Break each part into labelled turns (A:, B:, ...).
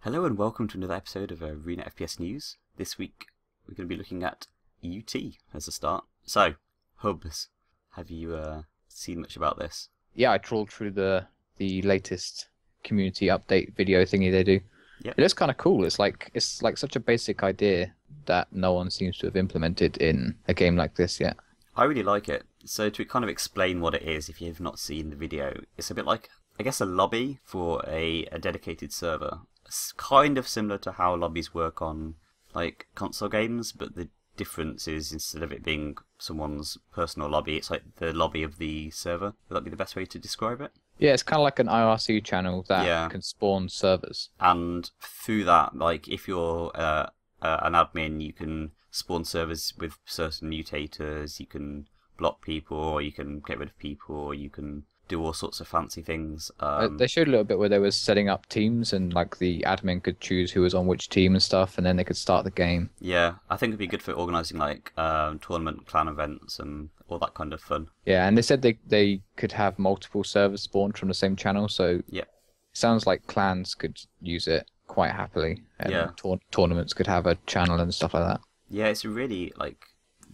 A: Hello and welcome to another episode of Arena FPS News. This week we're going to be looking at UT as a start. So, hubs, have you seen much about this?
B: Yeah, I trawled through the latest community update video thingy they do.
A: Yep.
B: It is kind of cool. It's like such a basic idea that no one seems to have implemented in a game like this yet.
A: I really like it. So to kind of explain what it is, if you have not seen the video, it's a bit like, I guess, a lobby for a dedicated server. It's kind of similar to how lobbies work on like console games, but the difference is instead of it being someone's personal lobby, it's like the lobby of the server. Would that be the best way to describe it?
B: Yeah, it's kind of like an IRC channel that can spawn servers.
A: And through that, like if you're an admin, you can spawn servers with certain mutators, you can block people, or you can get rid of people, or you can do all sorts of fancy things.
B: They showed a little bit where they were setting up teams, and like the admin could choose who was on which team and stuff, and then they could start the game.
A: Yeah, I think it'd be good for organising like tournament clan events and all that kind of fun.
B: Yeah, and they said they could have multiple servers spawned from the same channel, so
A: yeah,
B: it sounds like clans could use it quite happily, and tournaments could have a channel and stuff like that.
A: Yeah, it's really like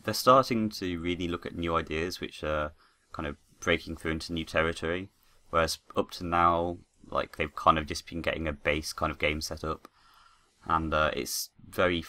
A: they're starting to really look at new ideas, which are kind of breaking through into new territory, whereas up to now, like they've kind of just been getting a base kind of game set up, and it's very.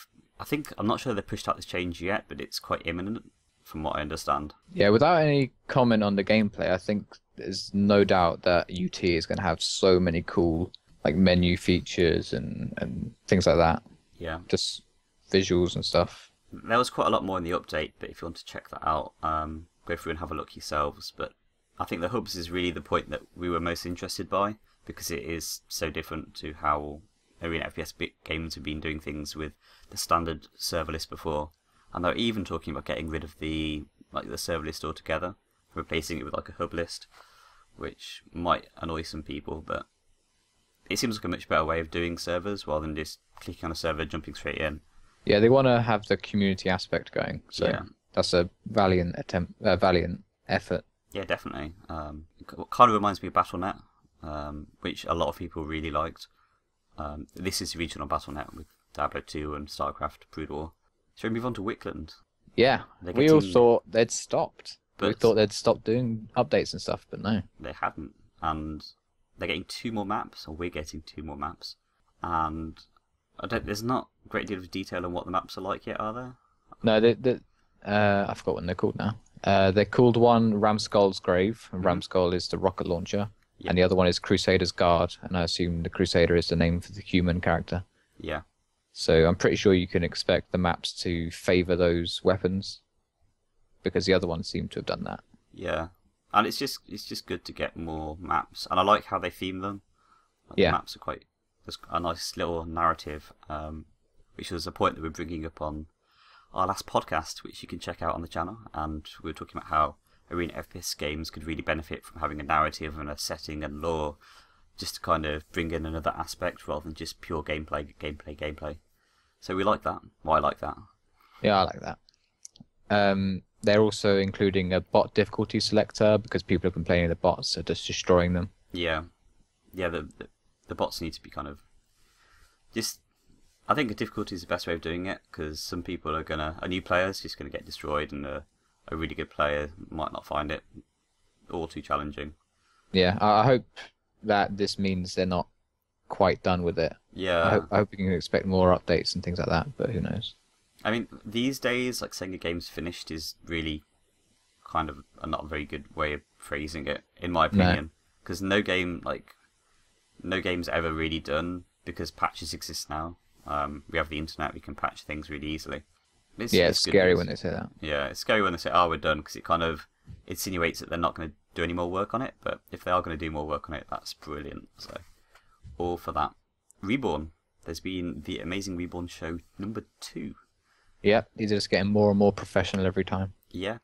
A: I'm not sure they pushed out this change yet, but it's quite imminent, from what I understand.
B: Yeah, without any comment on the gameplay, I think there's no doubt that UT is going to have so many cool like menu features and things like that.
A: Yeah,
B: just visuals and stuff.
A: There was quite a lot more in the update, but if you want to check that out, go through and have a look yourselves. But I think the hubs is really the point that we were most interested by, because it is so different to how Arena FPS games have been doing things with the standard server list before. And they're even talking about getting rid of the server list altogether, replacing it with like a hub list, which might annoy some people, but it seems like a much better way of doing servers rather than just clicking on a server, jumping straight in.
B: Yeah, they want to have the community aspect going, so that's a valiant attempt, valiant effort.
A: Yeah, definitely. It kind of reminds me of Battle.net, which a lot of people really liked. This is regional Battle.net with Diablo 2 and StarCraft Brood War. Shall we move on to Wickland?
B: Yeah, we all thought they'd stopped. We thought they'd stopped doing updates and stuff, but no.
A: They hadn't, and they're getting 2 more maps, or we're getting 2 more maps, and there's not a great deal of detail on what the maps are like yet, are there?
B: No, I forgot what they're called now. They're called one Ramskull's Grave, and Ramskull is the rocket launcher, and the other one is Crusader's Guard, and I assume the Crusader is the name for the human character.
A: Yeah.
B: So I'm pretty sure you can expect the maps to favour those weapons, because the other ones seem to have done that.
A: Yeah, and it's just good to get more maps, and I like how they theme them. The maps are there's a nice little narrative, which was a point that we're bringing up on our last podcast, which you can check out on the channel, and we were talking about how Arena FPS games could really benefit from having a narrative and a setting and lore, just to kind of bring in another aspect rather than just pure gameplay. So we like that. Well, I like that.
B: Yeah, I like that. They're also including a bot difficulty selector, because people are complaining the bots are just destroying them.
A: Yeah. The bots need to be kind of just. I think a difficulty is the best way of doing it, because some people are a new player's just gonna get destroyed, and a really good player might not find it all too challenging.
B: Yeah, I hope that this means they're not quite done with it.
A: Yeah.
B: I hope we can expect more updates and things like that, but who knows?
A: I mean, these days, like saying a game's finished is really kind of not a very good way of phrasing it, in my opinion, because no game's ever really done, because patches exist now. We have the internet, we can patch things really easily.
B: It's scary when they say that.
A: Yeah, it's scary when they say, "Oh, we're done," because it kind of insinuates that they're not going to do any more work on it. But if they are going to do more work on it, that's brilliant. So, all for that. Reborn. There's been the amazing Reborn Show number 2.
B: Yeah, these are just getting more and more professional every time.
A: Yeah.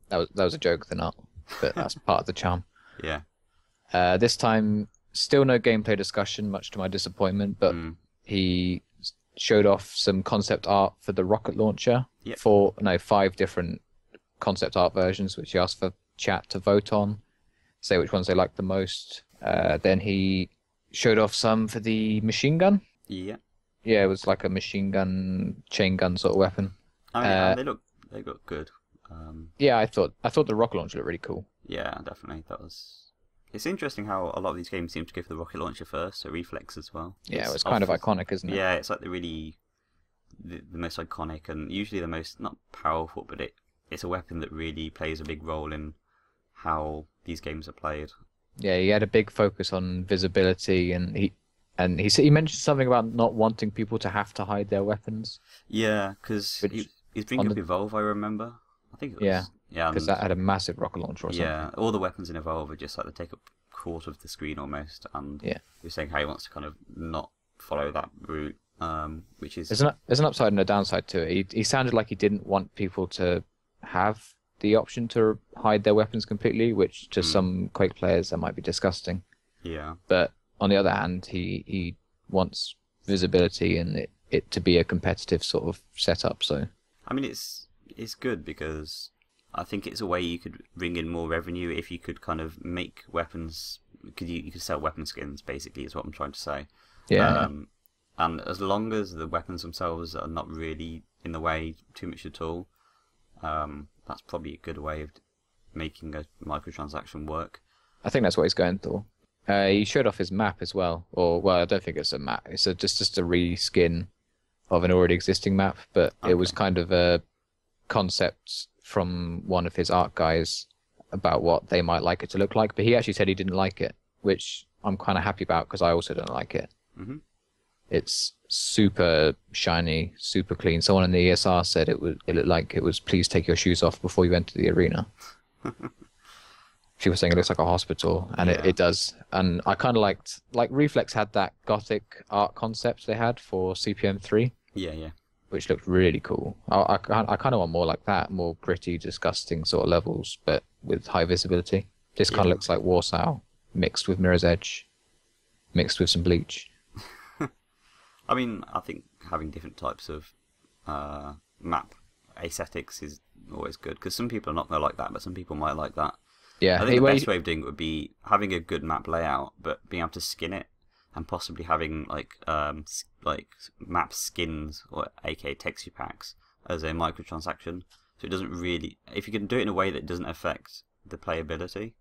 B: that was a joke, they're not, but that's part of the charm.
A: Yeah.
B: This time, still no gameplay discussion, much to my disappointment, but he showed off some concept art for the rocket launcher.
A: Yep.
B: 5 different concept art versions, which he asked for chat to vote on, say which ones they liked the most. Then he showed off some for the machine gun.
A: Yeah.
B: Yeah, it was like a machine gun, chain gun sort of weapon.
A: I mean, and they look good.
B: Yeah, I thought the rocket launcher looked really cool.
A: Yeah, definitely. That was. It's interesting how a lot of these games seem to go for the rocket launcher first, so reflex as well.
B: Yeah, it was kind of iconic, isn't it?
A: Yeah, it's like the most iconic and usually the most not powerful, but it's a weapon that really plays a big role in how these games are played.
B: Yeah, he had a big focus on visibility, and he mentioned something about not wanting people to have to hide their weapons.
A: Yeah, because he's bringing up Evolve, I remember. I think it was. Yeah,
B: because that had a massive rocket launcher or something.
A: Yeah, all the weapons in Evolve are just like they take up a quarter of the screen almost, and you're saying how he wants to kind of not follow that route, which is...
B: There's an upside and a downside to it. He sounded like he didn't want people to have the option to hide their weapons completely, which to some Quake players that might be disgusting.
A: Yeah.
B: But on the other hand, he wants visibility and it to be a competitive sort of setup. So
A: I mean, it's good because I think it's a way you could bring in more revenue if you could kind of make weapons. You could sell weapon skins, basically, is what I'm trying to say.
B: Yeah.
A: And as long as the weapons themselves are not really in the way too much at all, that's probably a good way of making a microtransaction work.
B: I think that's what he's going for. He showed off his map as well, I don't think it's a map. It's just a reskin of an already existing map, but it was kind of a concept from one of his art guys about what they might like it to look like. But he actually said he didn't like it, which I'm kind of happy about because I also don't like it.
A: Mm-hmm. It's
B: super shiny, super clean. Someone in the ESR said it looked like it was please take your shoes off before you enter the arena. She was saying it looks like a hospital, and it does. And I kind of liked, like Reflex had that gothic art concept they had for CPM3.
A: Yeah.
B: Which looked really cool. I kind of want more like that, more gritty, disgusting sort of levels, but with high visibility. This kind of looks like Warsaw mixed with Mirror's Edge, mixed with some bleach.
A: I mean, I think having different types of map aesthetics is always good, because some people are not going to like that, but some people might like that.
B: Yeah,
A: I think the best way of doing it would be having a good map layout, but being able to skin it, and possibly having like map skins, or aka texture packs, as a microtransaction. So it doesn't really, if you can do it in a way that doesn't affect the playability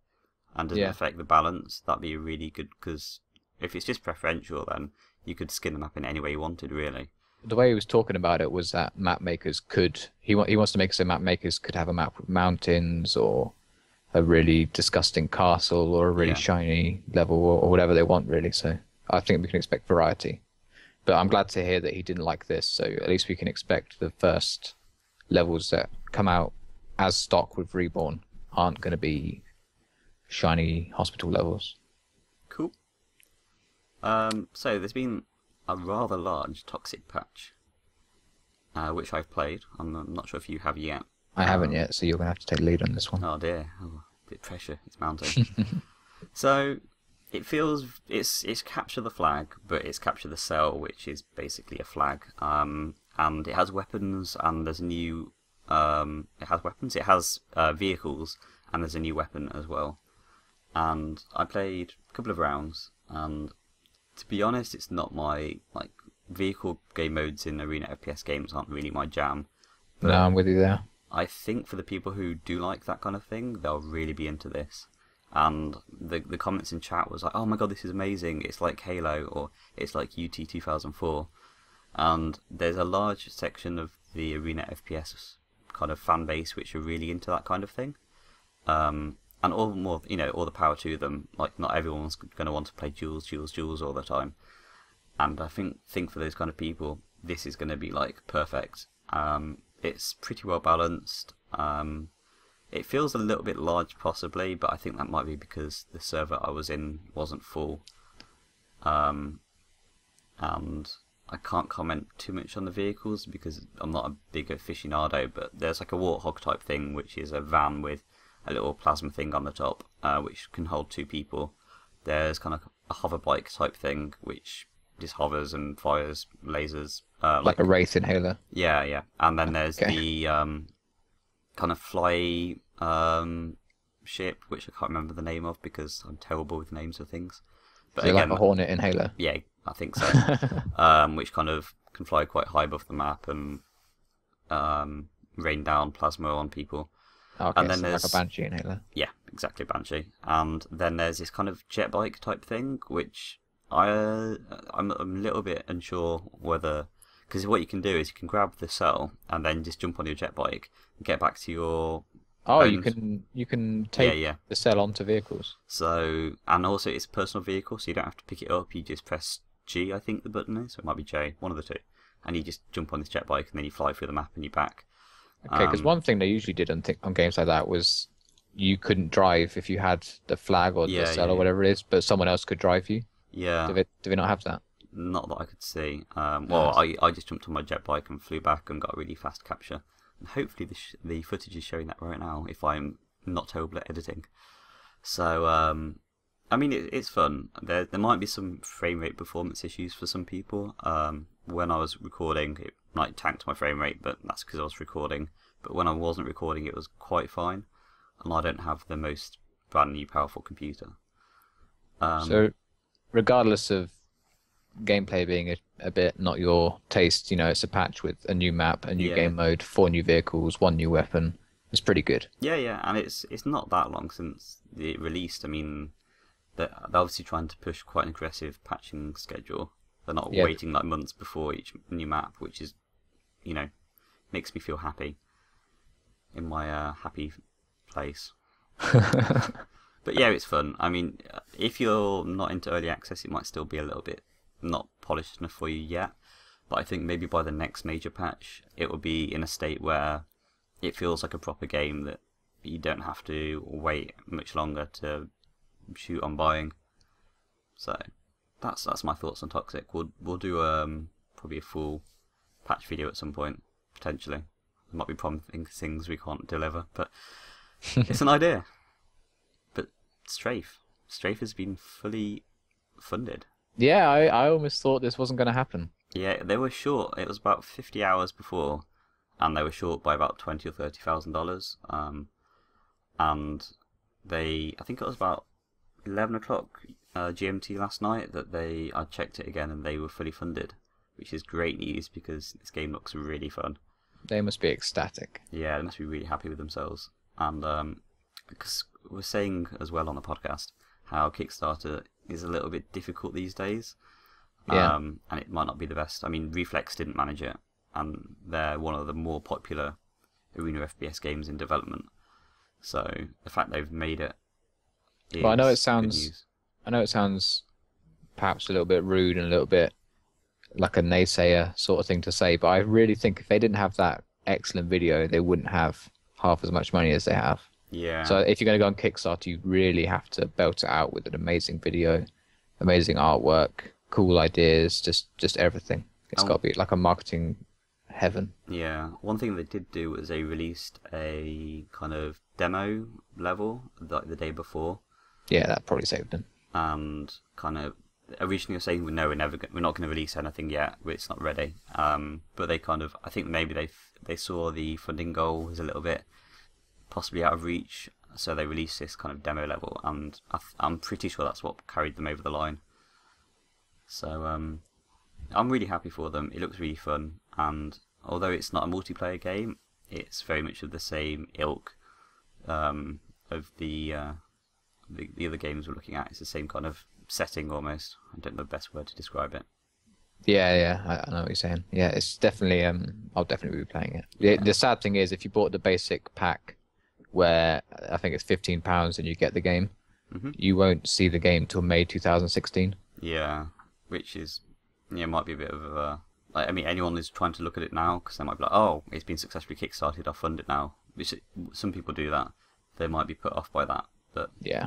A: and doesn't affect the balance, that'd be really good. Because if it's just preferential, then you could skin the map in any way you wanted, really.
B: The way he was talking about it was that map makers could. He wants to make it so map makers could have a map with mountains or a really disgusting castle or a really shiny level or whatever they want, really. So I think we can expect variety. But I'm glad to hear that he didn't like this, so at least we can expect the first levels that come out as stock with Reborn aren't going to be shiny hospital levels.
A: Cool. So there's been a rather large Toxikk Patch, which I've played. I'm not sure if you have yet.
B: I haven't yet, so you're going to have to take the lead on this one.
A: Oh dear, bit pressure, it's mounting. So it feels it's capture the flag, but it's capture the cell, which is basically a flag. And it has weapons, and there's a new it has weapons. It has vehicles, and there's a new weapon as well. And I played a couple of rounds, and to be honest, it's not my vehicle game modes in arena FPS games aren't really my jam.
B: No, I'm with you there.
A: I think for the people who do like that kind of thing, they'll really be into this. And the comments in chat was like, oh my god, this is amazing, it's like Halo, or it's like UT4. And there's a large section of the arena FPS kind of fan base which are really into that kind of thing. And all the power to them. Like, not everyone's going to want to play duels all the time. And I think for those kind of people, this is going to be like perfect. It's pretty well balanced. It feels a little bit large possibly, but I think that might be because the server I was in wasn't full. And I can't comment too much on the vehicles because I'm not a big aficionado, but there's like a Warthog type thing, which is a van with a little plasma thing on the top, which can hold 2 people. There's kind of a hover bike type thing, which just hovers and fires lasers.
B: Like a Wraith in Halo.
A: Yeah. And then there's the kind of fly ship, which I can't remember the name of because I'm terrible with names of things. But
B: again, like a Hornet in Halo.
A: Yeah, I think so. Which kind of can fly quite high above the map and rain down plasma on people.
B: Okay,
A: and then
B: so
A: there's
B: like a Banshee in Halo.
A: yeah, exactly, Banshee. And then there's this kind of jet bike type thing, which I'm a little bit unsure whether, because what you can do is you can grab the cell and then just jump on your jet bike and get back to your
B: Oh,
A: own...
B: you can take
A: yeah.
B: the cell onto vehicles.
A: So, and also it's a personal vehicle, so you don't have to pick it up. You just press G, I think the button is, or it might be J, one of the two, and you just jump on this jet bike and then you fly through the map and you're back.
B: Okay, because one thing they usually did on games like that was you couldn't drive if you had the flag or the cell or whatever it is, but someone else could drive you.
A: Yeah.
B: Do they not have that?
A: Not that I could see. Well, I just jumped on my jet bike and flew back and got a really fast capture. And hopefully the footage is showing that right now, if I'm not terrible at editing. So, I mean, it's fun. There might be some frame rate performance issues for some people. When I was recording, it like tanked my frame rate, but that's because I was recording. But when I wasn't recording, it was quite fine. And I don't have the most brand new powerful computer.
B: So, regardless of gameplay being a bit not your taste, it's a patch with a new map, a new game mode, 4 new vehicles, 1 new weapon. It's pretty good.
A: Yeah, and it's not that long since it released. I mean, they're obviously trying to push quite an aggressive patching schedule. They're not waiting like months before each new map, which is, makes me feel happy in my happy place. But yeah, it's fun. I mean, if you're not into early access, it might still be a little bit not polished enough for you yet. But I think maybe by the next major patch, it will be in a state where it feels like a proper game that you don't have to wait much longer to shoot on buying. So that's my thoughts on Toxikk. We'll do probably a full patch video at some point, potentially. There might be promising things we can't deliver, but it's an idea. But Strafe has been fully funded.
B: Yeah, I almost thought this wasn't going to happen.
A: Yeah, they were short. It was about 50 hours before, and they were short by about $20,000 or $30,000. And I think it was about 11 o'clock GMT last night that I checked it again, and they were fully funded, which is great news because this game looks really fun.
B: They must be ecstatic.
A: Yeah, they must be really happy with themselves. And because we're saying as well on the podcast how Kickstarter is a little bit difficult these days.
B: Yeah.
A: And it might not be the best. I mean, Reflex didn't manage it, and they're one of the more popular arena FPS games in development. So the fact they've made it is
B: well, I know it
A: good news.
B: sounds perhaps a little bit rude and a little bit like a naysayer sort of thing to say, but I really think if they didn't have that excellent video, they wouldn't have half as much money as they have.
A: Yeah.
B: So if you're going to go on Kickstarter, you really have to belt it out with an amazing video, amazing artwork, cool ideas, just everything. It's got to be like a marketing heaven.
A: Yeah. One thing they did do was they released a kind of demo level like the day before.
B: Yeah, that probably saved them.
A: And kind of originally were saying we're not going to release anything yet. It's not ready. But they kind of, I think maybe they saw the funding goal was a little bit possibly out of reach, so they released this kind of demo level, and I'm pretty sure that's what carried them over the line. So I'm really happy for them. It looks really fun, and although it's not a multiplayer game, it's very much of the same ilk of the other games we're looking at. It's the same kind of setting almost. I don't know the best word to describe it.
B: Yeah, I know what you're saying. Yeah, it's definitely I'll definitely be playing it.
A: Yeah.
B: The sad thing is if you bought the basic pack where I think it's £15 and you get the game, you won't see the game till May 2016.
A: Yeah, which is might be a bit of a I mean, anyone who's trying to look at it now, because they might be like, oh, it's been successfully kickstarted, I'll fund it now. Which some people do that. They might be put off by that, but
B: yeah,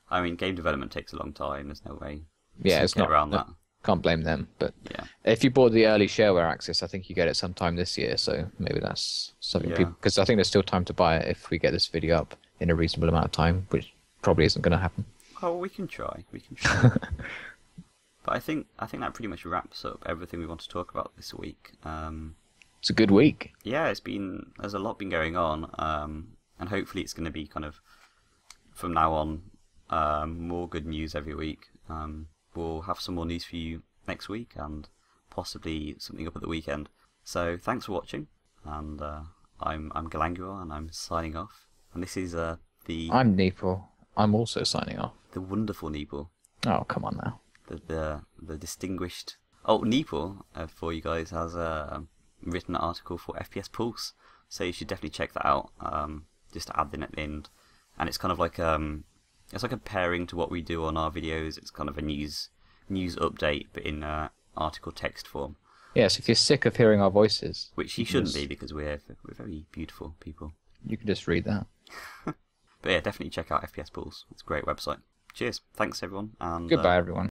A: I mean, game development takes a long time. There's no way.
B: Yeah, it's not
A: around that.
B: Can't blame them. But
A: yeah,
B: if you bought the early shareware access, I think you get it sometime this year. So maybe that's something people, because I think there's still time to buy it if we get this video up in a reasonable amount of time, which probably isn't going to happen.
A: Oh, we can try. But I think that pretty much wraps up everything we want to talk about this week.
B: It's a good week.
A: Yeah, there's a lot been going on, and hopefully it's going to be kind of from now on more good news every week. We'll have some more news for you next week, and possibly something up at the weekend. So thanks for watching, and I'm Galangua, and I'm signing off. And this is the
B: I'm Neeple. I'm also signing off.
A: The wonderful Neeple.
B: Oh, come on now.
A: The distinguished. Oh, Neeple, for you guys, has written an article for FPS Pulse, so you should definitely check that out. Just to add in at the end, and it's kind of like it's like a pairing to what we do on our videos. It's kind of a news update, but in article text form.
B: Yes, if you're sick of hearing our voices,
A: which you shouldn't be, because we're very beautiful people.
B: You can just read that.
A: But yeah, definitely check out FPS Pulse. It's a great website. Cheers. Thanks everyone. And
B: goodbye everyone.